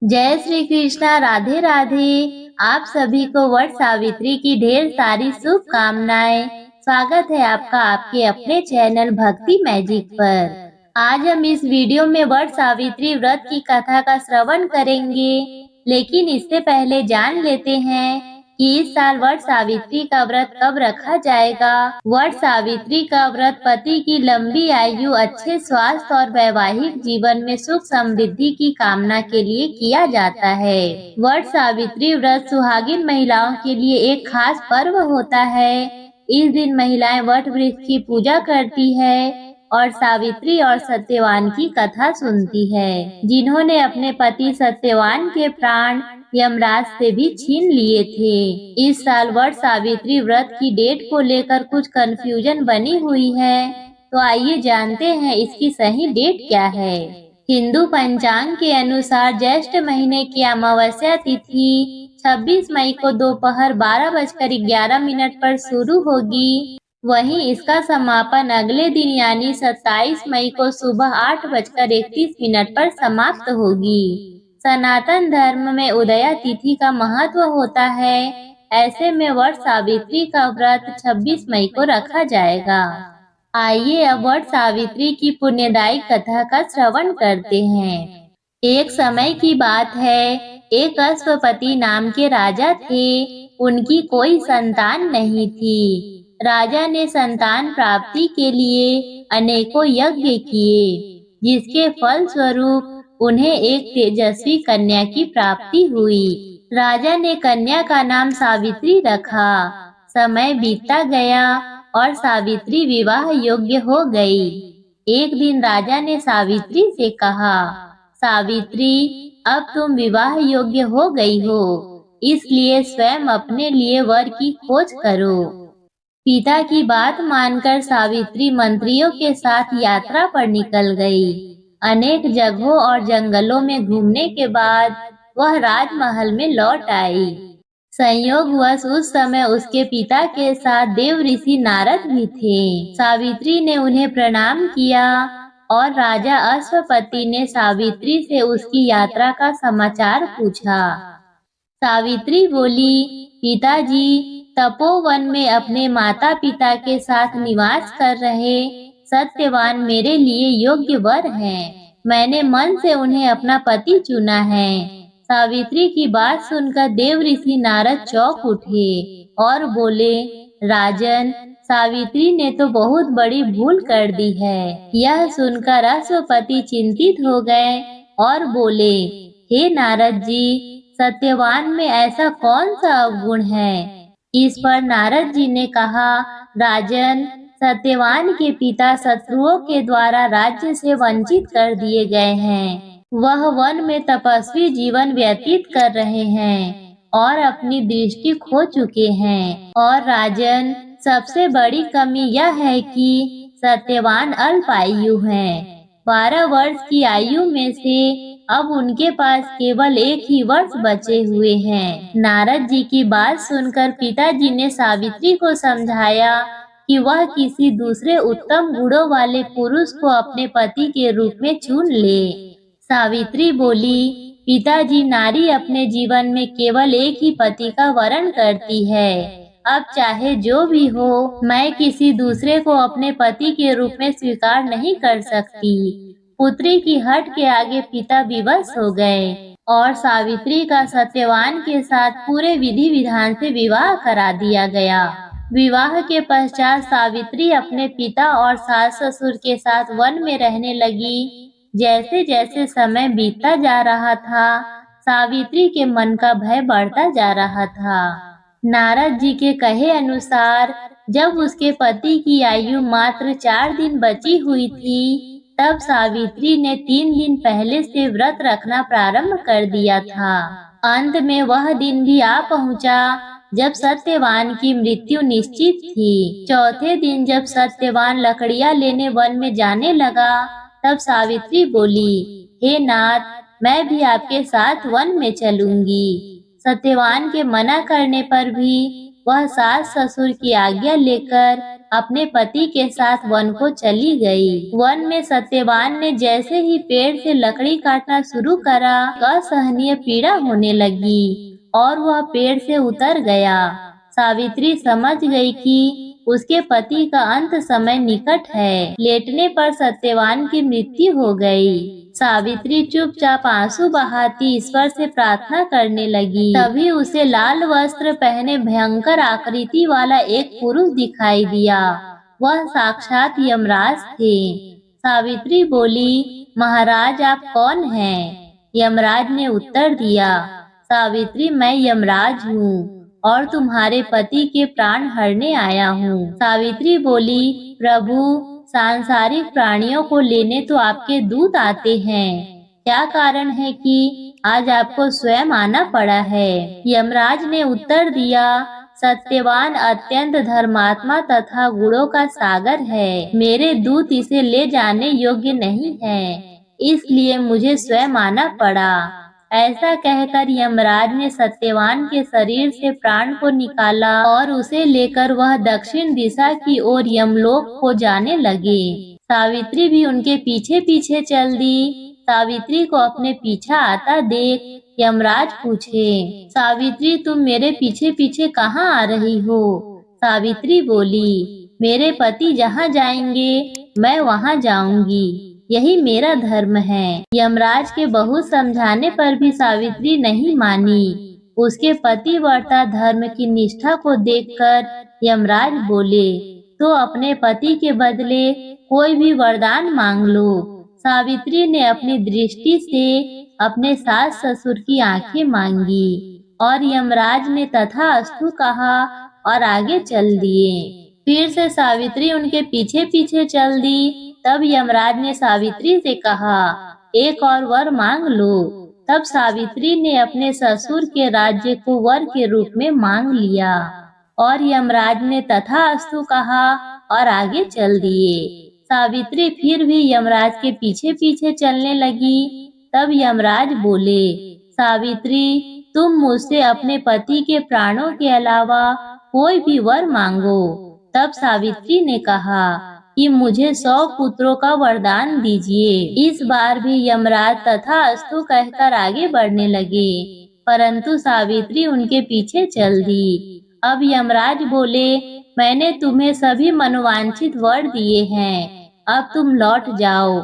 जय श्री कृष्णा, राधे राधे। आप सभी को वट सावित्री की ढेर सारी शुभकामनाएं। स्वागत है आपका आपके अपने चैनल भक्ति मैजिक पर। आज हम इस वीडियो में वट सावित्री व्रत की कथा का श्रवण करेंगे, लेकिन इससे पहले जान लेते हैं कि इस साल वट सावित्री का व्रत कब रखा जाएगा। वट सावित्री का व्रत पति की लंबी आयु, अच्छे स्वास्थ्य और वैवाहिक जीवन में सुख समृद्धि की कामना के लिए किया जाता है। वट सावित्री व्रत सुहागिन महिलाओं के लिए एक खास पर्व होता है। इस दिन महिलाएं वट वृक्ष की पूजा करती है और सावित्री और सत्यवान की कथा सुनती है, जिन्होंने अपने पति सत्यवान के प्राण यमराज से भी छीन लिए थे। इस साल वट सावित्री व्रत की डेट को लेकर कुछ कंफ्यूजन बनी हुई है, तो आइए जानते हैं इसकी सही डेट क्या है। हिंदू पंचांग के अनुसार ज्येष्ठ महीने की अमावस्या तिथि 26 मई को दोपहर 12:11 पर शुरू होगी। वहीं इसका समापन अगले दिन यानी 27 मई को सुबह 8:31 पर समाप्त होगी। सनातन धर्म में उदया तिथि का महत्व होता है। ऐसे में वट सावित्री का व्रत 26 मई को रखा जाएगा। आइए अब वट सावित्री की पुण्यदायी कथा का श्रवण करते हैं। एक समय की बात है, एक अश्वपति नाम के राजा थे। उनकी कोई संतान नहीं थी। राजा ने संतान प्राप्ति के लिए अनेकों यज्ञ किए, जिसके फल स्वरूप उन्हें एक तेजस्वी कन्या की प्राप्ति हुई। राजा ने कन्या का नाम सावित्री रखा। समय बीतता गया और सावित्री विवाह योग्य हो गई। एक दिन राजा ने सावित्री से कहा, सावित्री, अब तुम विवाह योग्य हो गई हो, इसलिए स्वयं अपने लिए वर की खोज करो। पिता की बात मानकर सावित्री मंत्रियों के साथ यात्रा पर निकल गई। अनेक जगहों और जंगलों में घूमने के बाद वह राजमहल में लौट आई। संयोगवश उस समय उसके पिता के साथ देव ऋषि नारद भी थे। सावित्री ने उन्हें प्रणाम किया और राजा अश्वपति ने सावित्री से उसकी यात्रा का समाचार पूछा। सावित्री बोली, पिताजी, तपोवन में अपने माता पिता के साथ निवास कर रहे सत्यवान मेरे लिए योग्य वर हैं। मैंने मन से उन्हें अपना पति चुना है। सावित्री की बात सुनकर देव ऋषि नारद चौंक उठे और बोले, राजन, सावित्री ने तो बहुत बड़ी भूल कर दी है। यह सुनकर अश्वपति चिंतित हो गए और बोले, हे नारद जी, सत्यवान में ऐसा कौन सा अवगुण है। इस पर नारद जी ने कहा, राजन, सत्यवान के पिता शत्रुओं के द्वारा राज्य से वंचित कर दिए गए हैं। वह वन में तपस्वी जीवन व्यतीत कर रहे हैं और अपनी दृष्टि खो चुके हैं। और राजन, सबसे बड़ी कमी यह है कि सत्यवान अल्पायु हैं। 12 वर्ष की आयु में से अब उनके पास केवल एक ही वर्ष बचे हुए हैं। नारद जी की बात सुनकर पिताजी ने सावित्री को समझाया कि वह किसी दूसरे उत्तम गुणों वाले पुरुष को अपने पति के रूप में चुन ले। सावित्री बोली, पिताजी, नारी अपने जीवन में केवल एक ही पति का वरण करती है। अब चाहे जो भी हो, मैं किसी दूसरे को अपने पति के रूप में स्वीकार नहीं कर सकती। पुत्री की हट के आगे पिता विवश हो गए और सावित्री का सत्यवान के साथ पूरे विधि विधान से विवाह करा दिया गया। विवाह के पश्चात सावित्री अपने पिता और सास ससुर के साथ वन में रहने लगी। जैसे जैसे समय बीतता जा रहा था, सावित्री के मन का भय बढ़ता जा रहा था। नारद जी के कहे अनुसार जब उसके पति की आयु मात्र 4 दिन बची हुई थी, तब सावित्री ने 3 दिन पहले से व्रत रखना प्रारंभ कर दिया था। अंत में वह दिन भी आ पहुंचा जब सत्यवान की मृत्यु निश्चित थी। चौथे दिन जब सत्यवान लकड़ियां लेने वन में जाने लगा, तब सावित्री बोली, हे नाथ, मैं भी आपके साथ वन में चलूंगी। सत्यवान के मना करने पर भी वह सास ससुर की आज्ञा लेकर अपने पति के साथ वन को चली गई। वन में सत्यवान ने जैसे ही पेड़ से लकड़ी काटना शुरू करा, असहनीय पीड़ा होने लगी और वह पेड़ से उतर गया। सावित्री समझ गई कि उसके पति का अंत समय निकट है। लेटने पर सत्यवान की मृत्यु हो गई। सावित्री चुपचाप आंसू बहाती ईश्वर से प्रार्थना करने लगी। तभी उसे लाल वस्त्र पहने भयंकर आकृति वाला एक पुरुष दिखाई दिया। वह साक्षात यमराज थे। सावित्री बोली, महाराज आप कौन हैं? यमराज ने उत्तर दिया, सावित्री मैं यमराज हूँ और तुम्हारे पति के प्राण हरने आया हूँ। सावित्री बोली, प्रभु सांसारिक प्राणियों को लेने तो आपके दूत आते हैं, क्या कारण है कि आज आपको स्वयं आना पड़ा है? यमराज ने उत्तर दिया, सत्यवान अत्यंत धर्मात्मा तथा गुणों का सागर है। मेरे दूत इसे ले जाने योग्य नहीं है, इसलिए मुझे स्वयं आना पड़ा। ऐसा कहकर यमराज ने सत्यवान के शरीर से प्राण को निकाला और उसे लेकर वह दक्षिण दिशा की ओर यमलोक को जाने लगे। सावित्री भी उनके पीछे पीछे चल दी। सावित्री को अपने पीछा आता देख यमराज पूछे, सावित्री तुम मेरे पीछे पीछे कहाँ आ रही हो? सावित्री बोली, मेरे पति जहाँ जाएंगे मैं वहाँ जाऊंगी, यही मेरा धर्म है। यमराज के बहुत समझाने पर भी सावित्री नहीं मानी। उसके पतिव्रता धर्म की निष्ठा को देखकर यमराज बोले, तो अपने पति के बदले कोई भी वरदान मांग लो। सावित्री ने अपनी दृष्टि से अपने सास ससुर की आंखें मांगी और यमराज ने तथास्तु कहा और आगे चल दिए। फिर से सावित्री उनके पीछे पीछे चल दी। तब यमराज ने सावित्री से कहा, एक और वर मांग लो। तब सावित्री ने अपने ससुर के राज्य को वर के रूप में मांग लिया और यमराज ने तथास्तु कहा और आगे चल दिए। सावित्री फिर भी यमराज के पीछे पीछे चलने लगी। तब यमराज बोले, सावित्री तुम मुझसे अपने पति के प्राणों के अलावा कोई भी वर मांगो। तब सावित्री ने कहा कि मुझे 100 पुत्रों का वरदान दीजिए। इस बार भी यमराज तथास्तु कहकर आगे बढ़ने लगे, परंतु सावित्री उनके पीछे चल दी। अब यमराज बोले, मैंने तुम्हें सभी मनोवांछित वर दिए हैं, अब तुम लौट जाओ।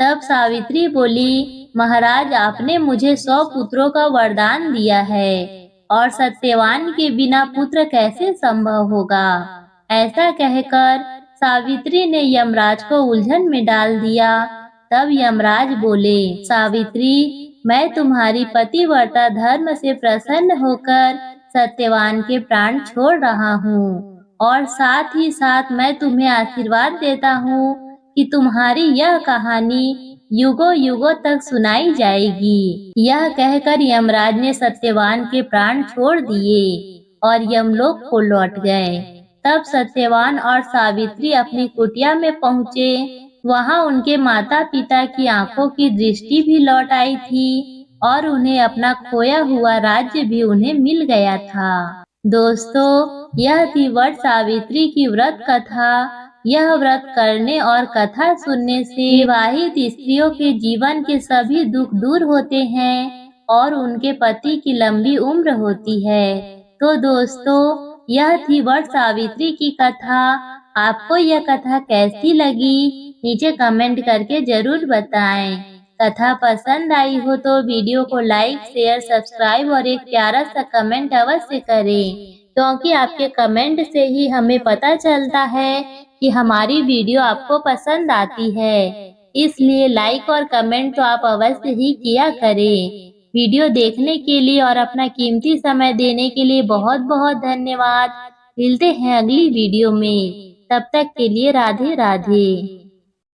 तब सावित्री बोली, महाराज आपने मुझे 100 पुत्रों का वरदान दिया है और सत्यवान के बिना पुत्र कैसे संभव होगा? ऐसा कहकर सावित्री ने यमराज को उलझन में डाल दिया। तब यमराज बोले, सावित्री मैं तुम्हारी पतिव्रता धर्म से प्रसन्न होकर सत्यवान के प्राण छोड़ रहा हूँ और साथ ही साथ मैं तुम्हें आशीर्वाद देता हूँ कि तुम्हारी यह कहानी युगों युगों तक सुनाई जाएगी। यह कहकर यमराज ने सत्यवान के प्राण छोड़ दिए और यमलोक को लौट गए। तब सत्यवान और सावित्री अपनी कुटिया में पहुँचे। वहाँ उनके माता पिता की आंखों की दृष्टि भी लौट आई थी और उन्हें अपना खोया हुआ राज्य भी उन्हें मिल गया था। दोस्तों, यह थी वट सावित्री की व्रत कथा। यह व्रत करने और कथा सुनने से विवाहित स्त्रियों के जीवन के सभी दुख दूर होते हैं और उनके पति की लंबी उम्र होती है। तो दोस्तों, यह थी वट सावित्री की कथा। आपको यह कथा कैसी लगी? नीचे कमेंट करके जरूर बताएं। कथा पसंद आई हो तो वीडियो को लाइक, शेयर, सब्सक्राइब और एक प्यारा सा कमेंट अवश्य करें, क्योंकि आपके कमेंट से ही हमें पता चलता है कि हमारी वीडियो आपको पसंद आती है। इसलिए लाइक और कमेंट तो आप अवश्य ही किया करें। वीडियो देखने के लिए और अपना कीमती समय देने के लिए बहुत बहुत धन्यवाद। मिलते हैं अगली वीडियो में, तब तक के लिए राधे राधे।